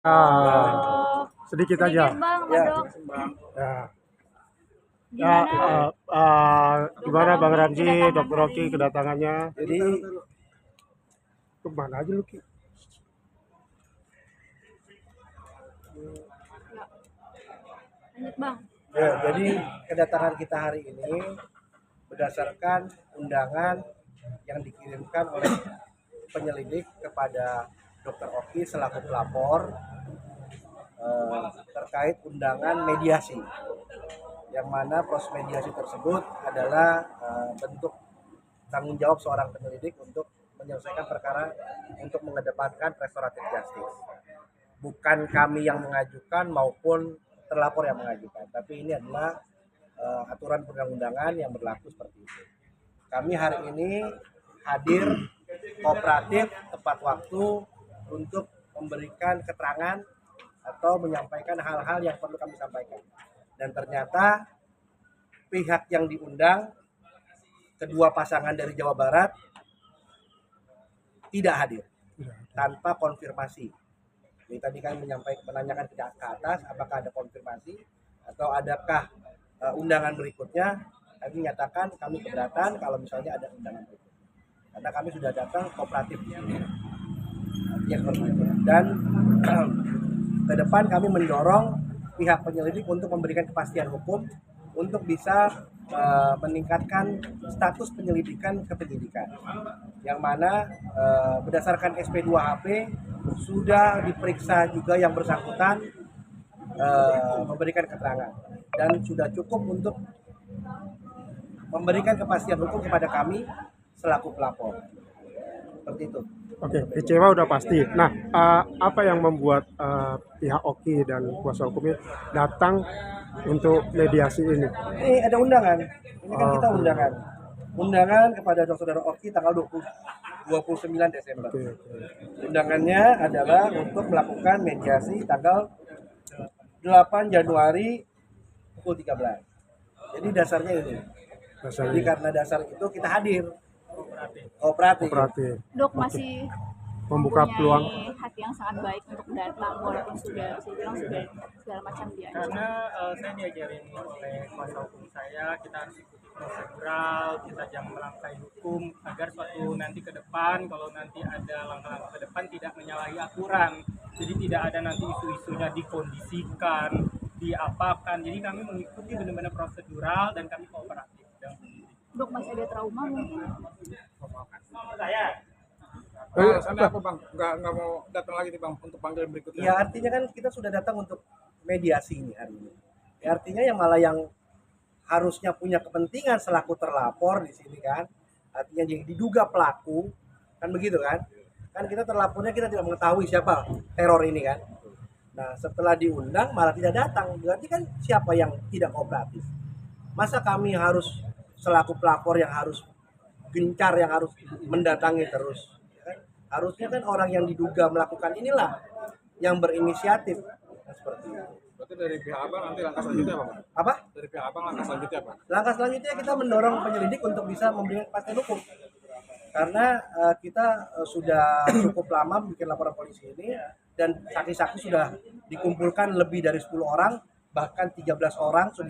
Ah, sedikit aja. Bang, Ya, Dok. Ya, ya Gimana gimana Bang Ramzi, kedatangan Dr. hari Oki ini? kedatangannya? jadi Kemana aja lu Ki? Lanjut, Bang. jadi kedatangan kita hari ini berdasarkan undangan yang dikirimkan oleh penyelidik kepada Dr. Oki selaku pelapor terkait undangan mediasi, yang mana proses mediasi tersebut adalah bentuk tanggung jawab seorang penyelidik untuk menyelesaikan perkara untuk mengedepankan restoratif justice. Bukan kami yang mengajukan maupun terlapor yang mengajukan, tapi ini adalah aturan perundang-undangan yang berlaku seperti itu. Kami hari ini hadir kooperatif tepat waktu untuk memberikan keterangan atau menyampaikan hal-hal yang perlu kami sampaikan. Dan ternyata pihak yang diundang, kedua pasangan dari Jawa Barat, tidak hadir tanpa konfirmasi. Jadi tadi kami menanyakan ke atas apakah ada konfirmasi atau adakah undangan berikutnya. Kami menyatakan kami keberatan kalau misalnya ada undangan berikutnya, karena kami sudah datang kooperatif di sini. Ya, dan ke depan kami mendorong pihak penyelidik untuk memberikan kepastian hukum untuk bisa meningkatkan status penyelidikan ke penyidikan, yang mana berdasarkan SP2HP sudah diperiksa juga yang bersangkutan, memberikan keterangan dan sudah cukup untuk memberikan kepastian hukum kepada kami selaku pelapor. Seperti itu. Oke, kecewa udah pasti. Nah, apa yang membuat pihak Oki dan kuasa hukumnya datang untuk mediasi ini? Ini ada undangan. Ini kan kita undangan. Undangan kepada Saudara Oki tanggal 29 Desember. Oke. Undangannya adalah untuk melakukan mediasi tanggal 8 Januari pukul 13. Jadi dasarnya ini. Jadi karena dasar itu kita hadir. Kooperatif. Dok masih Membuka peluang. hati yang sangat baik untuk datang walaupun sudah saya bilang sudah segala macam dia. Karena saya diajarin oleh kuasa hukum saya, kita harus ikuti prosedural, kita jangan melangkahi hukum agar suatu nanti ke depan, kalau nanti ada langkah-langkah ke depan tidak menyalahi aturan. Jadi tidak ada nanti isu-isunya dikondisikan, diapakan. Jadi kami mengikuti benar-benar prosedural dan kami kooperatif. Dok masih ada trauma mungkin? Alasannya apa bang? Nggak mau datang lagi nih bang untuk panggilan berikutnya? Ya artinya kan kita sudah datang untuk mediasi ini hari ini. Ya, artinya yang malah yang harusnya punya kepentingan selaku terlapor di sini kan, artinya yang diduga pelaku kan begitu kan? Kan kita terlapornya kita tidak mengetahui siapa teror ini kan. Nah setelah diundang malah tidak datang, berarti kan siapa yang tidak kooperatif? Masa kami harus selaku pelapor yang harus gencar, yang harus mendatangi terus? Harusnya kan orang yang diduga melakukan inilah yang berinisiatif. Nah, seperti itu. Berarti dari pihak abang nanti langkah selanjutnya apa bang? Apa? Dari pihak abang langkah selanjutnya apa? Langkah selanjutnya kita mendorong penyelidik untuk bisa memberikan kepastian hukum. Karena kita sudah cukup lama bikin laporan polisi ini dan saksi-saksi sudah dikumpulkan lebih dari 10 orang, bahkan 13 orang sudah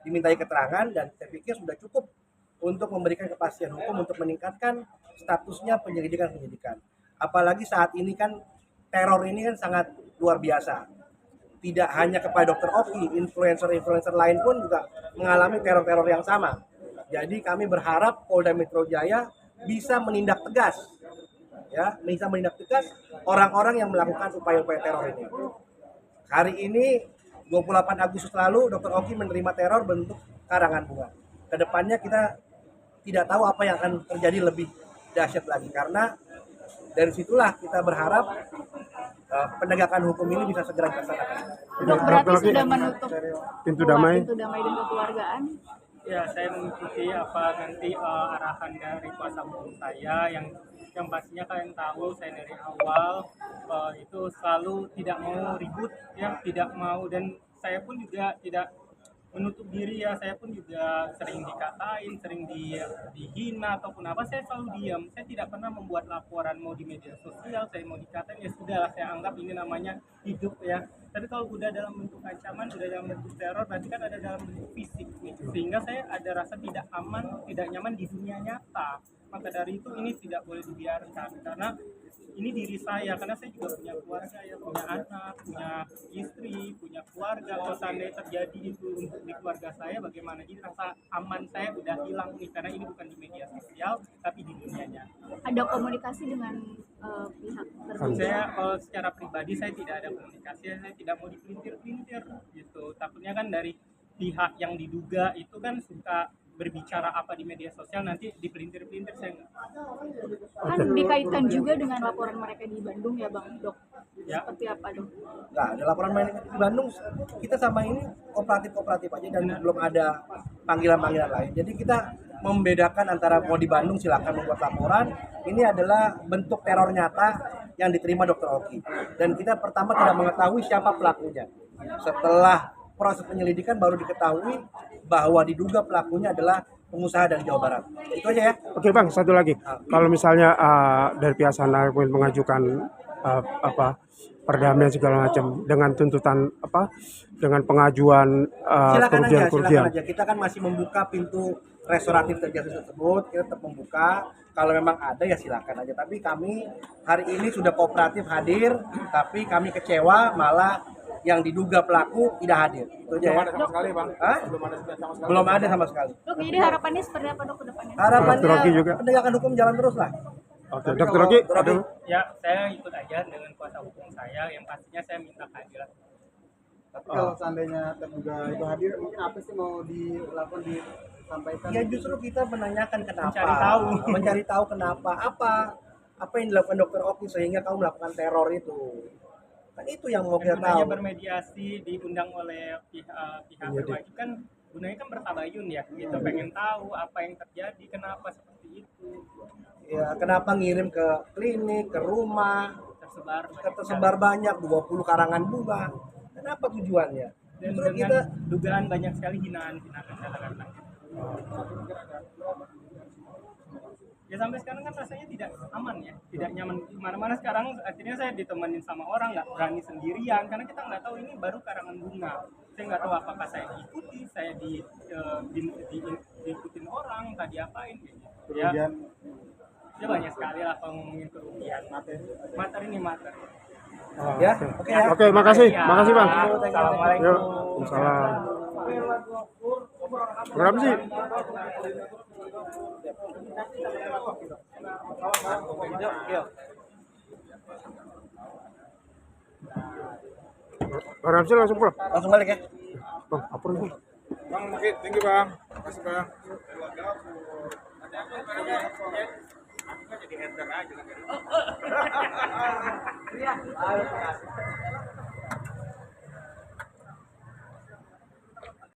dimintai keterangan, dan saya pikir sudah cukup untuk memberikan kepastian hukum untuk meningkatkan statusnya penyidikan. Apalagi saat ini kan teror ini kan sangat luar biasa. Tidak hanya kepada Dr. Oki, influencer lain pun juga mengalami teror-teror yang sama. Jadi kami berharap Polda Metro Jaya bisa menindak tegas, ya, bisa menindak tegas orang-orang yang melakukan upaya-upaya teror ini. Hari ini 28 Agustus lalu Dr. Oki menerima teror bentuk karangan bunga. Kedepannya kita tidak tahu apa yang akan terjadi lebih dahsyat lagi, karena dari situlah kita berharap penegakan hukum ini bisa segera dilaksanakan. Dok berarti sudah menutup Pintu damai dan kekeluargaan. Ya, saya mengikuti apa nanti arahan dari kuasa hukum saya yang pastinya kalian tahu saya dari awal itu selalu tidak mau ribut, ya tidak mau, dan saya pun juga tidak menutup diri ya. Saya pun juga sering dikatain, sering dihina ataupun apa, saya selalu diam. Saya tidak pernah membuat laporan, mau di media sosial saya mau dikatain ya sudahlah, saya anggap ini namanya hidup ya. Tapi kalau udah dalam bentuk ancaman, udah dalam bentuk teror, berarti kan ada dalam bentuk fisik nih, sehingga saya ada rasa tidak aman, tidak nyaman di dunia nyata. Maka dari itu ini tidak boleh dibiarkan, karena ini diri saya, karena saya juga punya keluarga ya, punya anak, punya istri, punya keluarga. Kalau seandainya terjadi itu untuk di keluarga saya, bagaimana? Jadi rasa aman saya udah hilang nih, karena ini bukan di media sosial tapi di dunianya. Ada komunikasi dengan pihak tertentu? Saya kalau secara pribadi saya tidak ada komunikasi, saya tidak mau dipelintir-pelintir gitu. Takutnya kan dari pihak yang diduga itu kan suka berbicara apa di media sosial, nanti dipelintir-pelintir, saya nggak. Kan dikaitkan juga dengan laporan mereka di Bandung ya Bang Dok. Ya. Seperti apa Dok? Nggak ada laporan main di Bandung, kita sama ini kooperatif aja dan belum ada panggilan-panggilan lain. Jadi kita membedakan antara mau di Bandung silakan membuat laporan, ini adalah bentuk teror nyata yang diterima Dr. Oki. Dan kita pertama tidak mengetahui siapa pelakunya. Setelah proses penyelidikan baru diketahui bahwa diduga pelakunya adalah pengusaha dari Jawa Barat. Itu aja ya. Oke Bang, satu lagi. Kalau misalnya dari pihak sana mengajukan perdamaian segala macam dengan tuntutan dengan pengajuan Silakan aja. Kita kan masih membuka pintu restoratif justice tersebut, kita tetap membuka. Kalau memang ada ya silakan aja. Tapi kami hari ini sudah kooperatif hadir, tapi kami kecewa malah yang diduga pelaku tidak hadir. Itu aja Belum ya. ada sama sekali bang. Hah? Belum ada sama sekali. Belum ada sama sekali. Dok, jadi harapannya seperti apa Dok ke depannya? Harapannya Dr. Oki juga. penegakan hukum jalan terus lah. Oke, Dokter Oki, Dr. Oki. Ya, saya ikut aja dengan kuasa hukum saya, yang pastinya saya minta keadilan. Tapi kalau seandainya terduga itu hadir, mungkin apa sih mau dilakukan, disampaikan? Ya justru kita menanyakan kenapa. Mencari tahu. Kenapa. Apa yang dilakukan Dr. Oki sehingga kamu melakukan teror itu. Kan itu yang mau kita Gunanya tahu. bermediasi, diundang oleh pihak berwajib kan, gunanya kan bertabayun ya, gitu. Pengen tahu apa yang terjadi, kenapa seperti itu. Ya, kenapa ngirim ke klinik, ke rumah, Tersebar banyak 20 karangan bunga. Kenapa tujuannya? dan Justru dengan kita dugaan banyak sekali hinaan katakanlah. Ya sampai sekarang kan rasanya tidak aman ya, tidak nyaman mana-mana. Sekarang akhirnya saya ditemenin sama orang, nggak berani sendirian karena kita nggak tahu ini baru karangan bunga. Saya nggak tahu apakah saya diikuti, saya diikutin orang, tadi apain gitu. Ya, Kerugian ya banyak sekali lah kalau ngomongin kerugian. Materi. ya, oke ya. Oke, makasih Bang. Assalamualaikum. Yuk, Waalaikumsalam. Berapa sih? Bang Ramsil langsung pulang. Langsung balik ya. Bang, apa nih? Bang, oke, thank you bang. Makasih bang. Jadi hater aja.